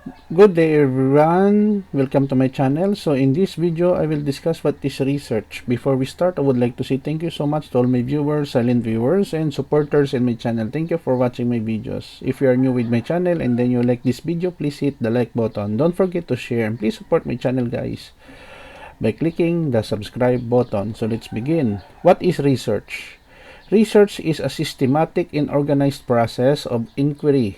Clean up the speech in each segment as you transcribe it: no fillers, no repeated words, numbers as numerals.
Good day everyone, welcome to my channel. So in this video I will discuss what is research. Before we start, I would like to say thank you so much to all my viewers, silent viewers and supporters in my channel. Thank you for watching my videos. If you are new with my channel and then you like this video, please hit the like button. Don't forget to share and please support my channel guys by clicking the subscribe button. So let's begin. What is research? Research is a systematic and organized process of inquiry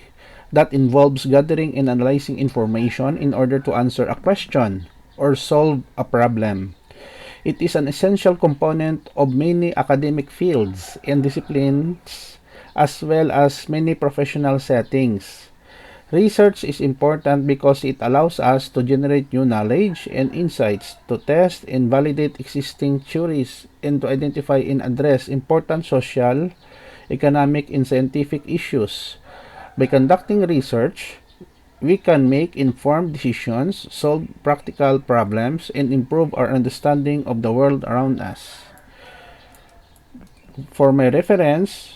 that involves gathering and analyzing information in order to answer a question or solve a problem. It is an essential component of many academic fields and disciplines as well as many professional settings. Research is important because it allows us to generate new knowledge and insights, to test and validate existing theories, and to identify and address important social, economic, and scientific issues. By conducting research, we can make informed decisions, solve practical problems, and improve our understanding of the world around us. For my reference,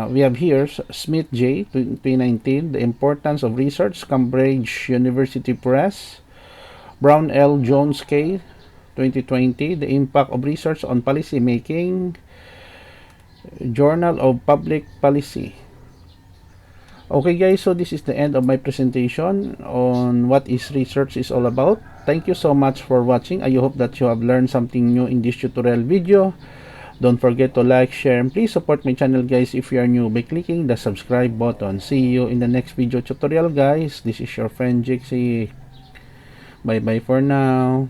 we have here Smith J. 2019, The Importance of Research, Cambridge University Press. Brown L. Jones K. 2020, The Impact of Research on Policy Making, Journal of Public Policy. Okay guys, so this is the end of my presentation on what is research is all about. Thank you so much for watching. I hope that you have learned something new in this tutorial video. Don't forget to like, share, and please support my channel guys if you are new by clicking the subscribe button. See you in the next video tutorial guys. This is your friend GC. Bye bye for now.